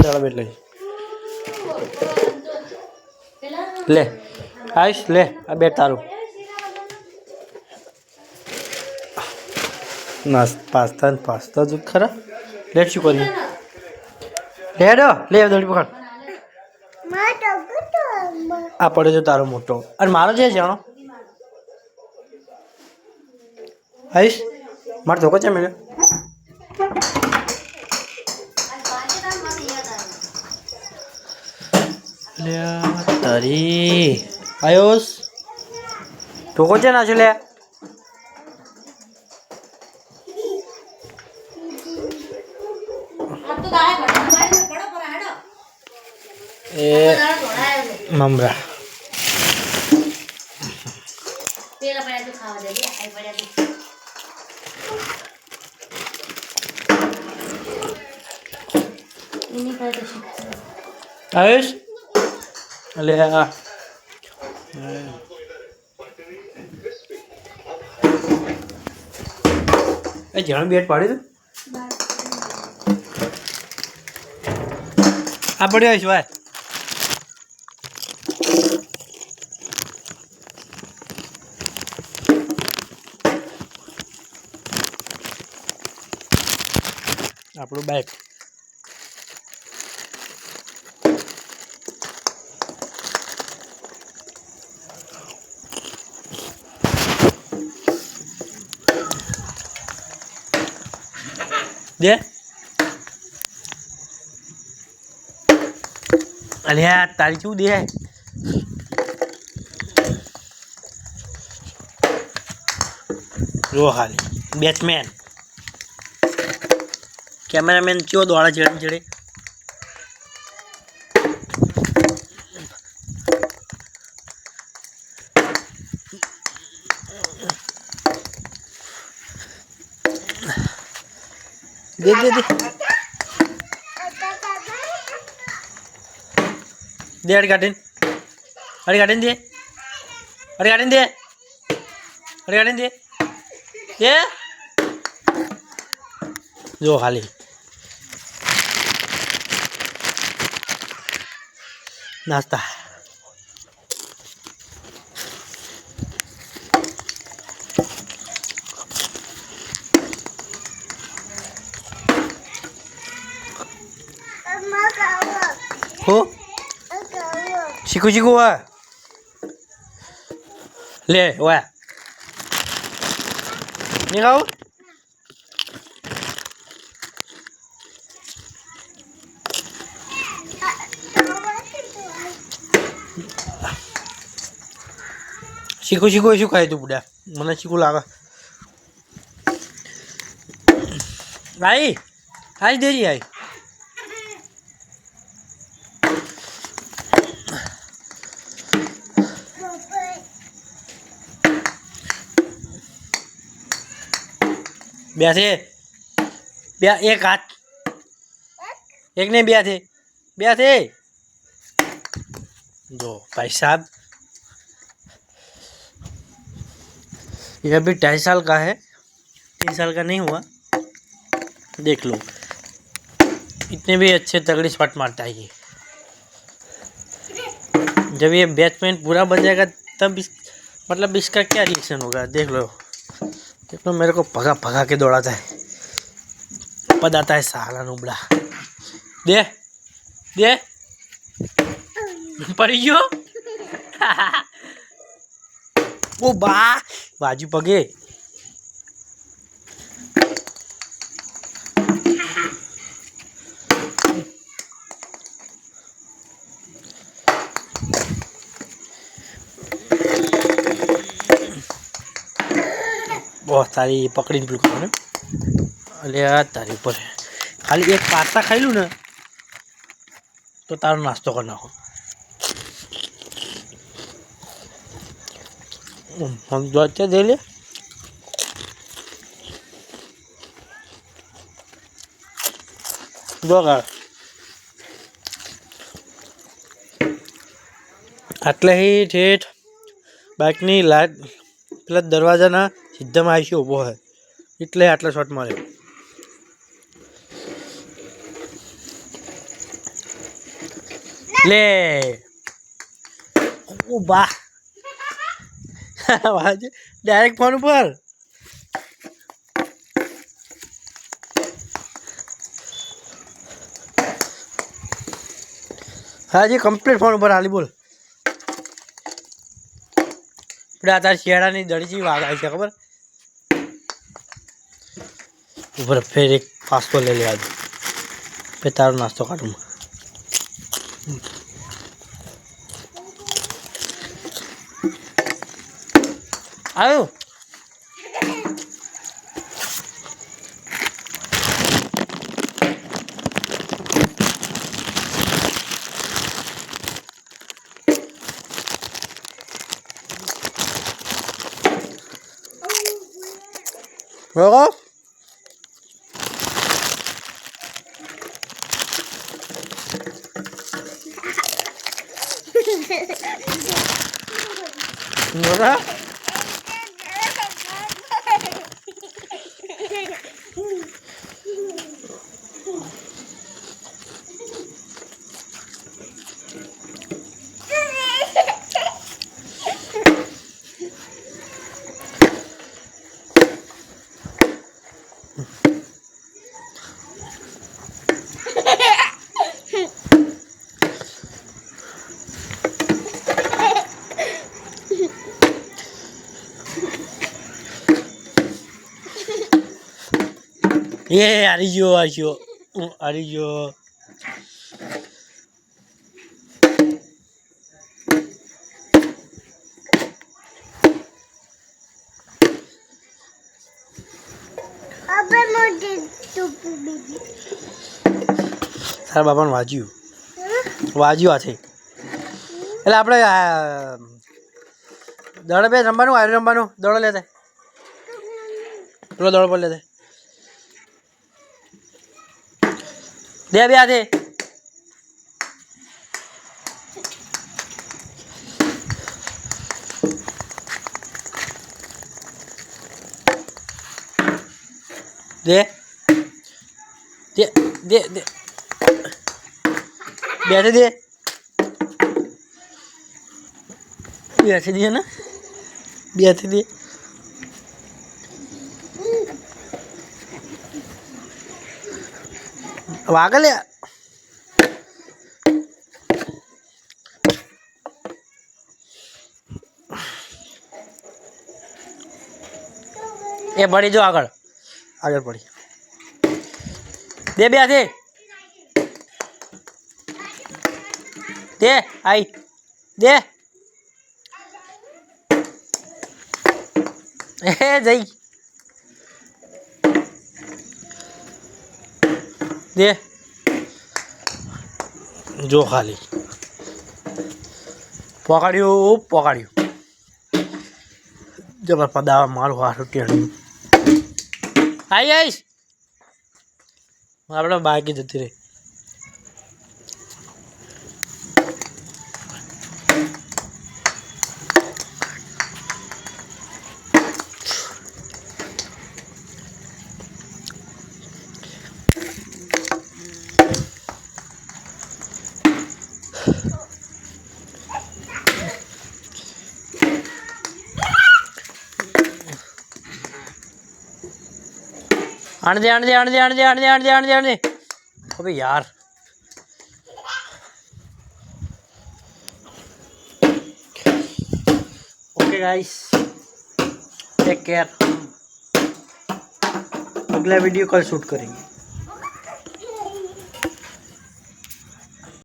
દાડા બેટ લઈ લે આઈશ લે આ બેટ તારું પાસ્તા જ ખરા લેટ શું કરીએ લેડો લે દોડી પકડ આ પડે છે તારો મોટો અને મારો છે જાણો આઈશ મારો ધોકો છે મેં તારી આયોસ ધોકો છે ના છે લે એ મમરા આયુષ અલે આ જણ બેટ પાડી દઉં આ પડ્યો છે ભાઈ આપણું બાઈક દે અલ્યા તારી શું દે જો હાલી બેટ્સમેન કેમેરામેન ચો દોડા ચડે ચડે દે દે દે दे अड़गाटन दे ये जो खाली नाश्ता हो चीकू चीकू हुआ ले हुआ नहीं खाओ चीकू चीकू ऐसे खाए तू बुढ़ा मैंने चीकू लागा आई आज दे जी आई ब्यासे ब्या एक हाथ एक ने ब्यासे दो भाई साहब यह भी 2.5 साल का है 3 साल का नहीं हुआ देख लो इतने भी अच्छे तगड़ी शॉट मारता है ये जब ये बैट्समैन पूरा बन जाएगा तब मतलब इसका क्या रिएक्शन होगा देख लो मेरे को भगा भगा के दौड़ाता है पद आता है साला नुबड़ा दे दे पड़ी गयो वो बाजू पगे बहुत सारी पकड़ी बिल्कुल ने अरे यार तारी ऊपर खाली एक पास्ता खाई लूँ ना तो तारो नाश्तो करना हो हम जो अच्छा दे ले दो आटले ही ठेठ बाइकनी लाइट प्लस दरवाजा सीधा में आईसी ऊभो है એટલે આટલા શોટ મારે ले ओ बा डायरेक्ट फोन पर हाँ जी कम्प्लीट फोन पर हाली बोल तार शियाड़ा दड़ी जी वाग आई खबर ऊपर फिर एक फास्ट ले लिया फिर तारो नाश्तो काटूँ आयो बराबर बराबर ये arijo arijo તારા બાપાને વાજ્યું આ છે એટલે આપણે દડો બે રમવાનું આયરું રમવાનું દડો લેતા પેલો દડો પર લેતા દે બે હાથે દે દે દે દે બે હાથે દે બે હાથે દે ને બે હાથે દે વાગે લે એ પડી જો આગળ આગળ પડી દે બે હાથે દે આઈ દે એ જઈ દે જો ખાલી પોકાડ્યું જબર પદાવા મારું હારું ટેણું આવીશ આપણે બાકી જતી રહી आने दे अबे यार ओके गाइस टेक केयर अगला वीडियो कल शूट करेंगे।